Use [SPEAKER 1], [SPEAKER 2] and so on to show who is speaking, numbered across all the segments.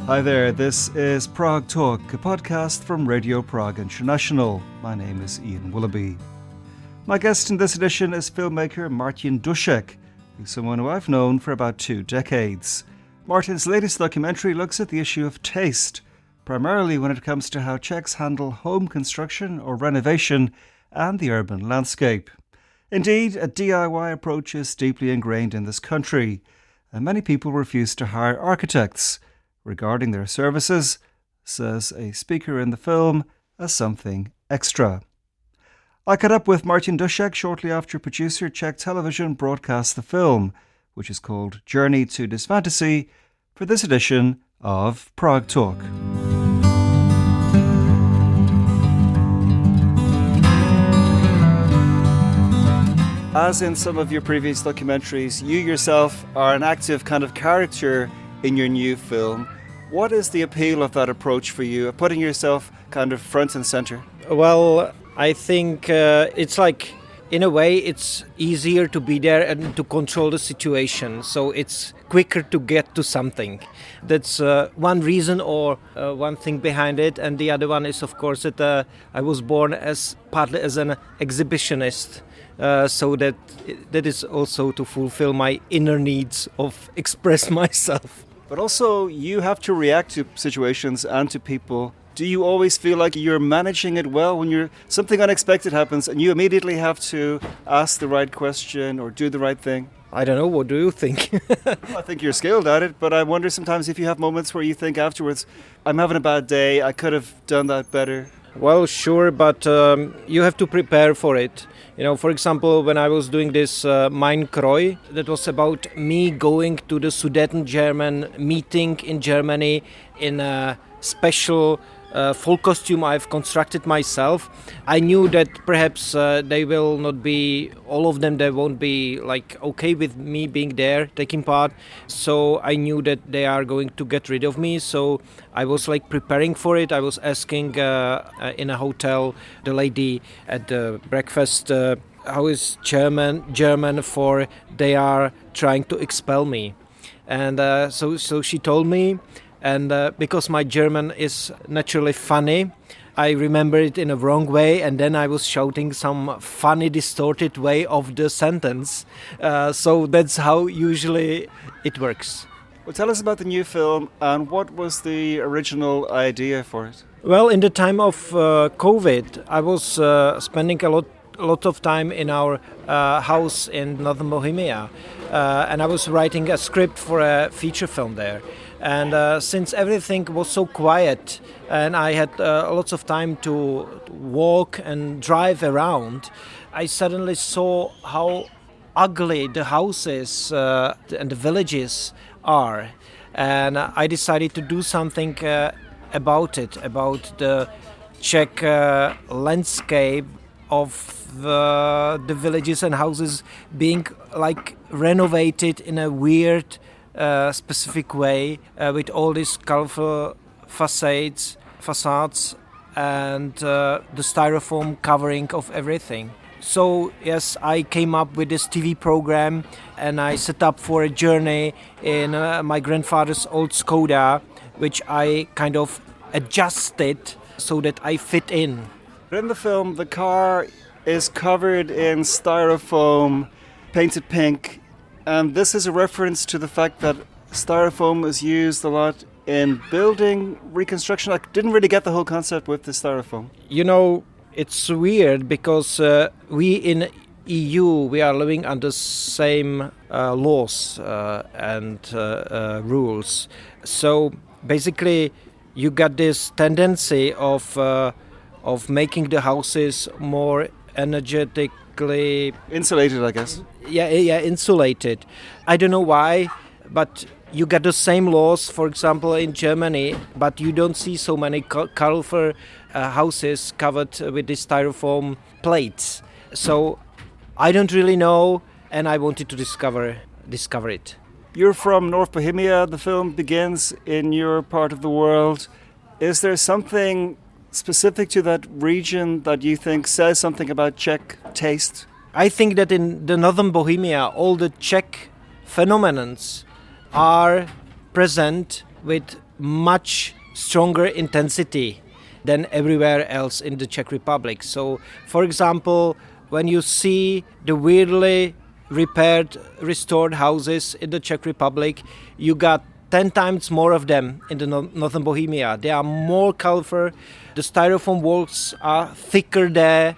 [SPEAKER 1] Hi there, this is Prague Talk, a podcast from Radio Prague International. My name is Ian Willoughby. My guest in this edition is filmmaker Martin Dušek, who's someone who I've known for about 2 decades. Martin's latest documentary looks at the issue of taste, primarily when it comes to how Czechs handle home construction or renovation and the urban landscape. Indeed, a DIY approach is deeply ingrained in this country, and many people refuse to hire architects, regarding their services, says a speaker in the film, as something extra. I caught up with Martin Dušek shortly after producer Czech Television broadcast the film, which is called Journey to Disfantasy, for this edition of Prague Talk. As in some of your previous documentaries, you yourself are an active kind of character in your new film. What is the appeal of that approach for you, of putting yourself kind of front and center?
[SPEAKER 2] Well, I think it's like, in a way, it's easier to be there and to control the situation. So it's quicker to get to something. That's one reason or one thing behind it. And the other one is, of course, that I was born partly as an exhibitionist. So that is also to fulfill my inner needs of express myself.
[SPEAKER 1] But also, you have to react to situations and to people. Do you always feel like you're managing it well when something unexpected happens and you immediately have to ask the right question or do the right thing?
[SPEAKER 2] I don't know, what do you think?
[SPEAKER 1] I think you're skilled at it, but I wonder sometimes if you have moments where you think afterwards, I'm having a bad day, I could have done that better.
[SPEAKER 2] Well, sure, but you have to prepare for it. You know, for example, when I was doing this Mein Kreu, that was about me going to the Sudeten-German meeting in Germany in a special full costume I've constructed myself. I knew that perhaps they will not be, all of them, they won't be like okay with me being there, taking part. So I knew that they are going to get rid of me. So I was like preparing for it. I was asking in a hotel the lady at the breakfast, how is German for they are trying to expel me. And so she told me. And because my German is naturally funny, I remember it in a wrong way, and then I was shouting some funny, distorted way of the sentence. So that's how usually it works.
[SPEAKER 1] Well, tell us about the new film and what was the original idea for it?
[SPEAKER 2] Well, in the time of COVID, I was spending a lot of time in our house in Northern Bohemia, and I was writing a script for a feature film there. And since everything was so quiet and I had lots of time to walk and drive around, I suddenly saw how ugly the houses and the villages are. And I decided to do something about it, about the Czech landscape of the villages and houses being like renovated in a weird specific way with all these colorful facades and the styrofoam covering of everything. So yes, I came up with this TV program and I set up for a journey in my grandfather's old Skoda, which I kind of adjusted so that I fit in.
[SPEAKER 1] In the film, the car is covered in styrofoam, painted pink. And this is a reference to the fact that styrofoam is used a lot in building reconstruction. I didn't really get the whole concept with the styrofoam.
[SPEAKER 2] You know, it's weird because we in EU, we are living under same laws and rules. So basically, you got this tendency of making the houses more energetically
[SPEAKER 1] insulated, I guess.
[SPEAKER 2] Yeah, insulated. I don't know why, but you got the same laws, for example, in Germany, but you don't see so many colorful houses covered with these styrofoam plates. So I don't really know, and I wanted to discover it.
[SPEAKER 1] You're from North Bohemia. The film begins in your part of the world. Is there something specific to that region that you think says something about Czech taste?
[SPEAKER 2] I think that in the Northern Bohemia, all the Czech phenomena are present with much stronger intensity than everywhere else in the Czech Republic. So, for example, when you see the weirdly repaired, restored houses in the Czech Republic, you got 10 times more of them in the northern Bohemia. They are more colorful, the styrofoam walls are thicker there,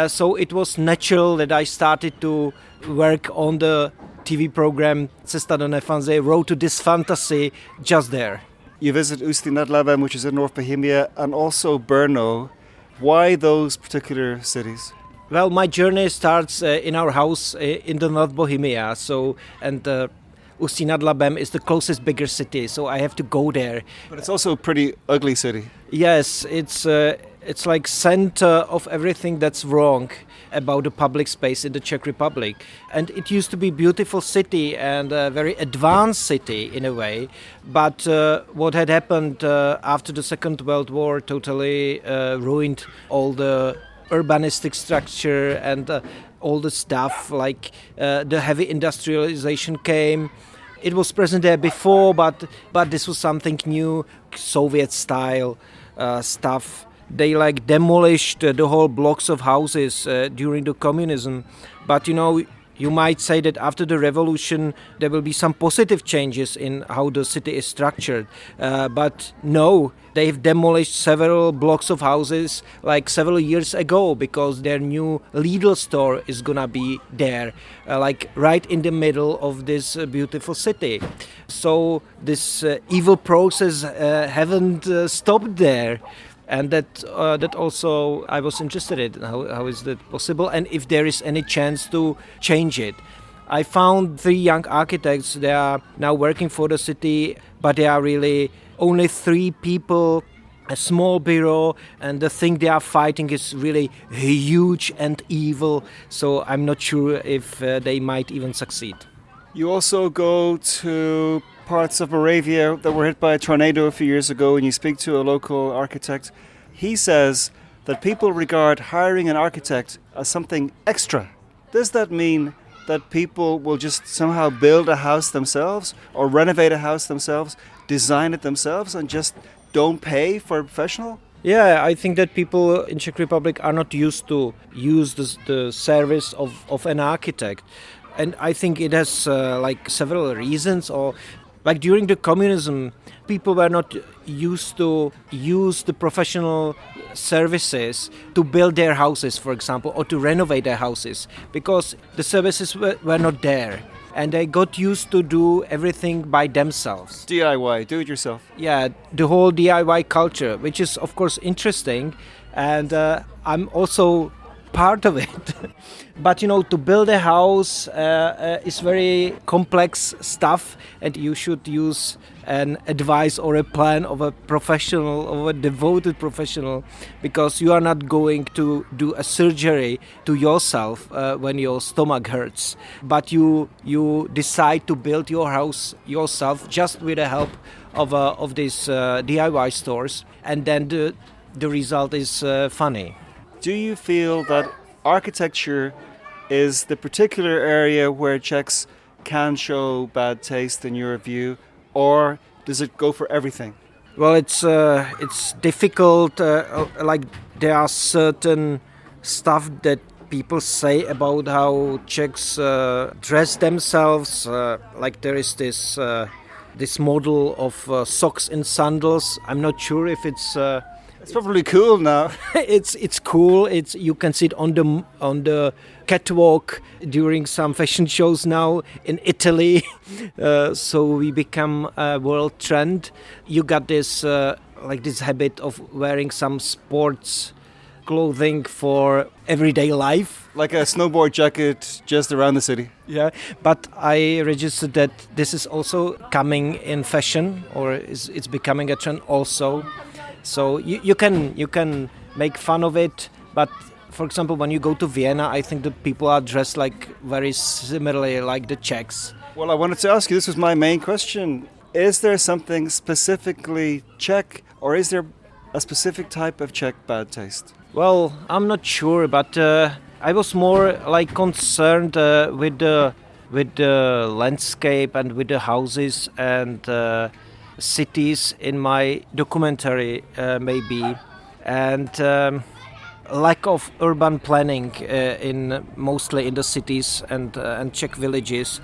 [SPEAKER 2] so it was natural that I started to work on the TV program Cesta do Nefanzy, Road to Disfantasy, just there.
[SPEAKER 1] You visit Ústí nad Labem, which is in North Bohemia, and also Brno. Why those particular cities?
[SPEAKER 2] Well, my journey starts in our house in the North Bohemia, and Ústí nad Labem is the closest bigger city, so I have to go there.
[SPEAKER 1] But it's also a pretty ugly city.
[SPEAKER 2] Yes, it's like center of everything that's wrong about the public space in the Czech Republic. And it used to be a beautiful city and a very advanced city in a way. But what had happened after the Second World War totally ruined all the urbanistic structure and all the stuff, like the heavy industrialization came. It was present there before, but this was something new, Soviet-style stuff. They like demolished the whole blocks of houses during the communism. But you might say that after the revolution there will be some positive changes in how the city is structured. But no, they've demolished several blocks of houses like several years ago because their new Lidl store is gonna be there, like right in the middle of this beautiful city. So this evil process haven't stopped there. And that also I was interested in. How is that possible? And if there is any chance to change it. I found 3 young architects. They are now working for the city, but they are really only 3 people, a small bureau, and the thing they are fighting is really huge and evil. So I'm not sure if they might even succeed.
[SPEAKER 1] You also go to parts of Moravia that were hit by a tornado a few years ago, and you speak to a local architect. He says that people regard hiring an architect as something extra. Does that mean that people will just somehow build a house themselves or renovate a house themselves, design it themselves, and just don't pay for a professional?
[SPEAKER 2] Yeah, I think that people in Czech Republic are not used to use the service of an architect. And I think it has like several reasons. Or like during the communism, people were not used to use the professional services to build their houses, for example, or to renovate their houses, because the services were not there. And they got used to do everything by themselves.
[SPEAKER 1] DIY, do it yourself.
[SPEAKER 2] Yeah, the whole DIY culture, which is of course interesting. And I'm also part of it. But to build a house is very complex stuff, and you should use an advice or a plan of a professional, of a devoted professional, because you are not going to do a surgery to yourself when your stomach hurts, but you decide to build your house yourself just with the help of these DIY stores, and then the result is funny.
[SPEAKER 1] Do you feel that architecture is the particular area where Czechs can show bad taste in your view, or does it go for everything?
[SPEAKER 2] Well, it's difficult. Like there are certain stuff that people say about how Czechs dress themselves. Like there is this model of socks and sandals. I'm not sure if it's.
[SPEAKER 1] It's probably cool now.
[SPEAKER 2] It's cool. You can see it on the catwalk during some fashion shows now in Italy. So we become a world trend. You got this this habit of wearing some sports clothing for everyday life,
[SPEAKER 1] like a snowboard jacket just around the city.
[SPEAKER 2] Yeah, but I registered that this is also coming in fashion, or it's becoming a trend also. So you can make fun of it, but for example, when you go to Vienna, I think the people are dressed like very similarly like the Czechs.
[SPEAKER 1] Well, I wanted to ask you, this was my main question. Is there something specifically Czech, or is there a specific type of Czech bad taste?
[SPEAKER 2] Well, I'm not sure, but I was more like concerned with the landscape and with the houses, and cities in my documentary, maybe, and lack of urban planning mostly in the cities and Czech villages,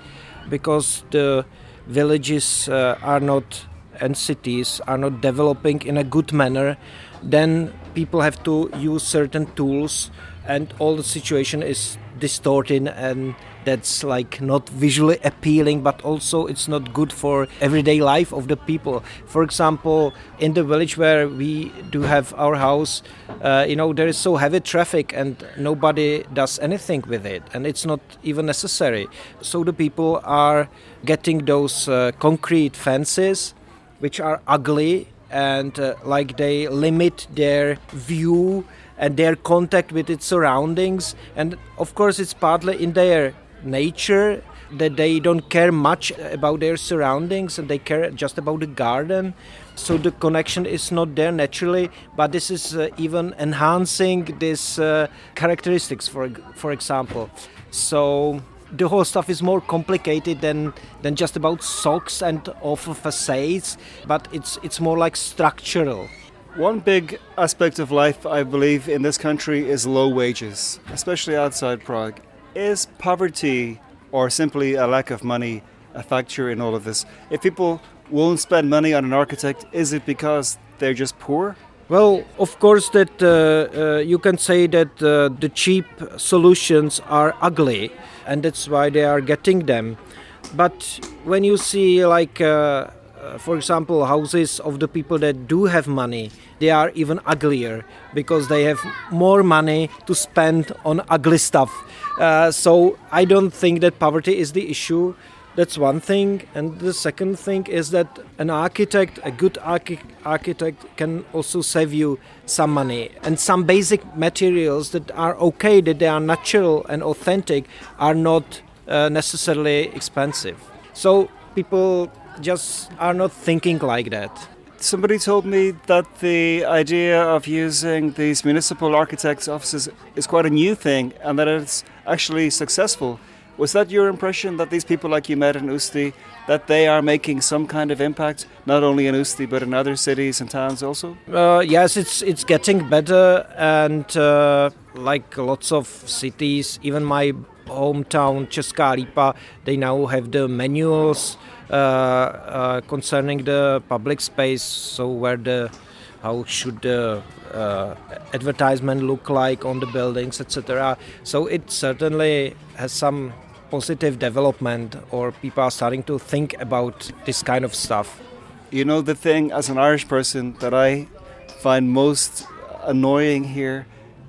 [SPEAKER 2] because the villages are not and cities are not developing in a good manner. Then people have to use certain tools, and all the situation is distorted, and that's like not visually appealing, but also it's not good for everyday life of the people. For example, in the village where we do have our house, there is so heavy traffic and nobody does anything with it, and it's not even necessary. So the people are getting those concrete fences which are ugly, and like they limit their view and their contact with its surroundings. And of course it's partly in their nature that they don't care much about their surroundings and they care just about the garden, so the connection is not there naturally, but this is even enhancing these characteristics, for example. So the whole stuff is more complicated than just about socks and awful facades, but it's more like structural.
[SPEAKER 1] One big aspect of life, I believe, in this country is low wages, especially outside Prague. Is poverty or simply a lack of money a factor in all of this? If people won't spend money on an architect, is it because they're just poor?
[SPEAKER 2] Well, of course that you can say that the cheap solutions are ugly, and that's why they are getting them. But when you see for example, houses of the people that do have money, they are even uglier because they have more money to spend on ugly stuff. So I don't think that poverty is the issue. That's one thing. And the second thing is that an architect, a good architect, can also save you some money. And some basic materials that are okay, that they are natural and authentic, are not necessarily expensive. So people just are not thinking like that.
[SPEAKER 1] Somebody told me that the idea of using these municipal architects' offices is quite a new thing and that it's actually successful. Was that your impression, that these people like you met in Ústí, that they are making some kind of impact, not only in Ústí but in other cities and towns also?
[SPEAKER 2] Yes, it's getting better, and like lots of cities, even my hometown Česká Lípa, they now have the manuals concerning the public space, so how should the advertisement look like on the buildings, etc. So it certainly has some positive development, or people are starting to think about this kind of stuff.
[SPEAKER 1] You know, the thing as an Irish person that I find most annoying here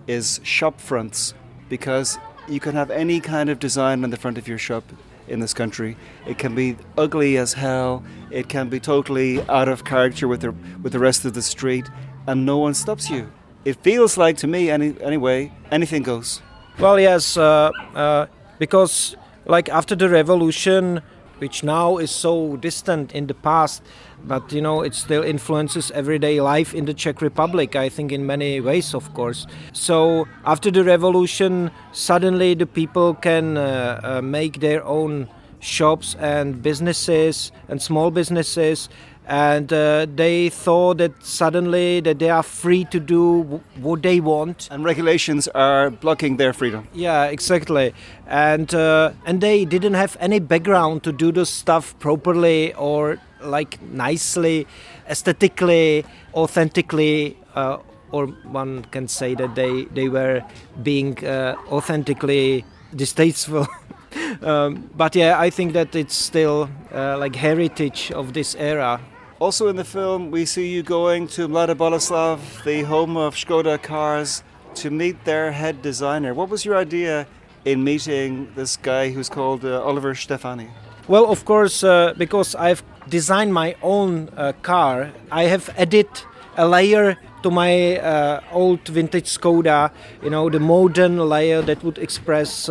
[SPEAKER 1] is shop fronts, because you can have any kind of design on the front of your shop in this country. It can be ugly as hell, it can be totally out of character with the rest of the street, and no one stops you. It feels like, to me anyway, anything goes.
[SPEAKER 2] Well, yes, because like after the revolution, which now is so distant in the past, but it still influences everyday life in the Czech Republic, I think, in many ways, of course. So after the revolution, suddenly the people can make their own shops and businesses and small businesses, and they thought that suddenly that they are free to do what they want.
[SPEAKER 1] And regulations are blocking their freedom.
[SPEAKER 2] Yeah, exactly. And they didn't have any background to do the stuff properly or like nicely, aesthetically, authentically, or one can say that they were being authentically distasteful. But yeah, I think that it's still like heritage of this era.
[SPEAKER 1] Also in the film, we see you going to Mladá Boleslav, the home of Škoda cars, to meet their head designer. What was your idea in meeting this guy who's called Oliver Štefány?
[SPEAKER 2] Well, of course, because I've designed my own car, I have added a layer to my old vintage Škoda, the modern layer that would express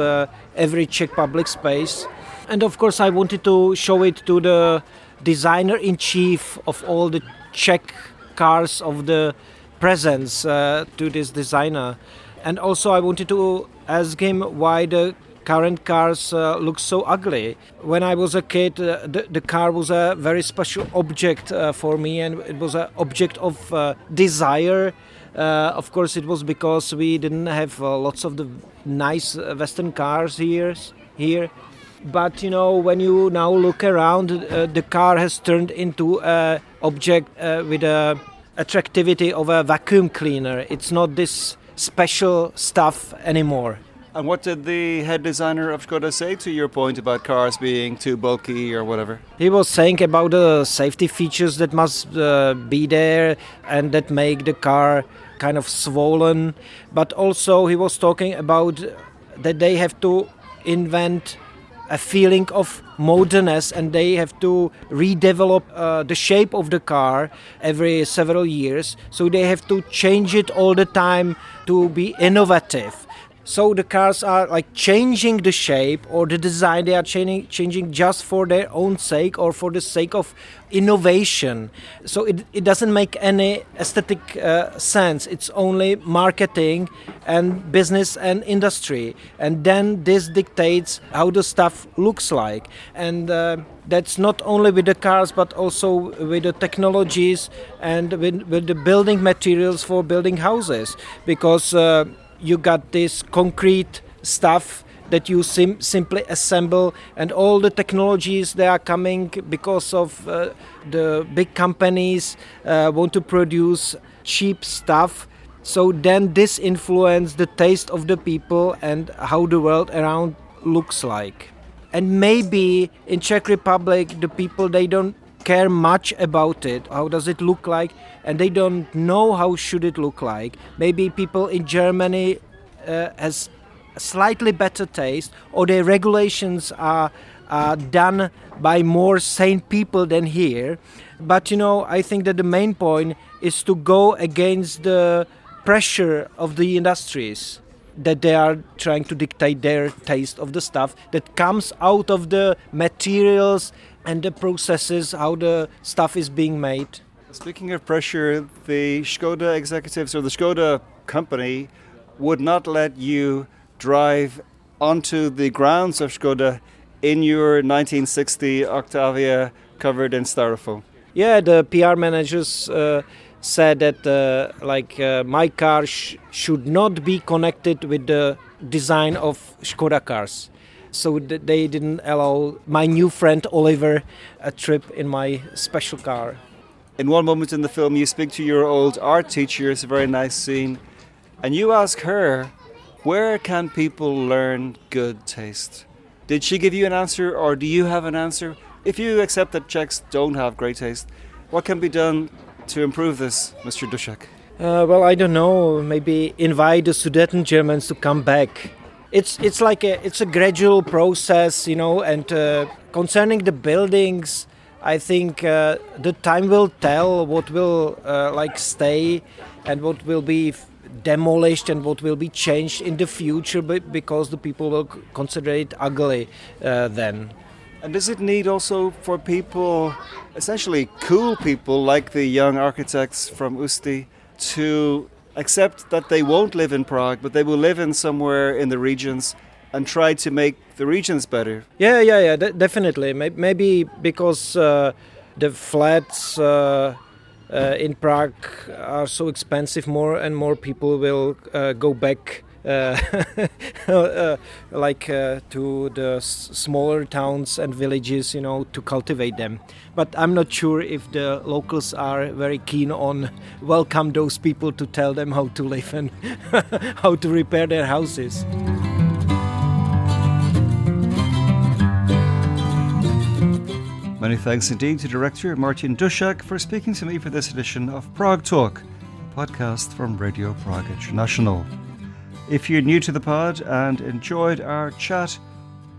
[SPEAKER 2] every Czech public space. And of course, I wanted to show it to the designer-in-chief of all the Czech cars of the presents, to this designer. And also I wanted to ask him why the current cars look so ugly. When I was a kid, the car was a very special object for me, and it was an object of desire. Of course, it was because we didn't have lots of the nice Western cars here. But when you now look around, the car has turned into an object with the attractivity of a vacuum cleaner. It's not this special stuff anymore.
[SPEAKER 1] And what did the head designer of Škoda say to your point about cars being too bulky or whatever?
[SPEAKER 2] He was saying about the safety features that must be there and that make the car kind of swollen. But also he was talking about that they have to invent a feeling of modernness, and they have to redevelop the shape of the car every several years. So they have to change it all the time to be innovative. So the cars are like changing the shape or the design. They are changing just for their own sake or for the sake of innovation. So it doesn't make any aesthetic sense. It's only marketing and business and industry. And then this dictates how the stuff looks like. And that's not only with the cars, but also with the technologies and with the building materials for building houses. Because you got this concrete stuff that you simply assemble, and all the technologies that are coming because of the big companies want to produce cheap stuff. So then this influences the taste of the people and how the world around looks like. And maybe in Czech Republic the people, they don't care much about it. How does it look like? And they don't know how should it look like. Maybe people in Germany has a slightly better taste, or their regulations are done by more sane people than here. But I think that the main point is to go against the pressure of the industries, that they are trying to dictate their taste of the stuff that comes out of the materials and the processes, how the stuff is being made.
[SPEAKER 1] Speaking of pressure, the Škoda executives or the Škoda company would not let you drive onto the grounds of Škoda in your 1960 Octavia covered in styrofoam.
[SPEAKER 2] Yeah, the PR managers said that my car should not be connected with the design of Škoda cars. So they didn't allow my new friend Oliver a trip in my special car.
[SPEAKER 1] In one moment in the film, you speak to your old art teacher. It's a very nice scene. And you ask her, where can people learn good taste? Did she give you an answer, or do you have an answer? If you accept that Czechs don't have great taste, what can be done to improve this, Mr. Dušek?
[SPEAKER 2] Well, I don't know. Maybe invite the Sudeten Germans to come back. It's a gradual process, and concerning the buildings, I think the time will tell what will stay and what will be demolished and what will be changed in the future, because the people will consider it ugly then.
[SPEAKER 1] And does it need also for people, essentially cool people like the young architects from Ústí, to accept that they won't live in Prague, but they will live in somewhere in the regions and try to make the regions better?
[SPEAKER 2] Yeah, definitely. Maybe because the flats in Prague are so expensive, more and more people will go back to the smaller towns and villages, to cultivate them. But I'm not sure if the locals are very keen on welcome those people to tell them how to live and how to repair their houses.
[SPEAKER 1] Many thanks indeed to director Martin Dušek for speaking to me for this edition of Prague Talk, a podcast from Radio Prague International. If you're new to the pod and enjoyed our chat,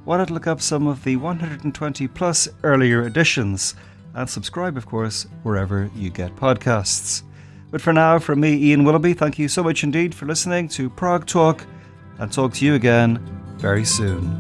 [SPEAKER 1] why not look up some of the 120 plus earlier editions and subscribe, of course, wherever you get podcasts. But for now, from me, Ian Willoughby, thank you so much indeed for listening to Prague Talk, and talk to you again very soon.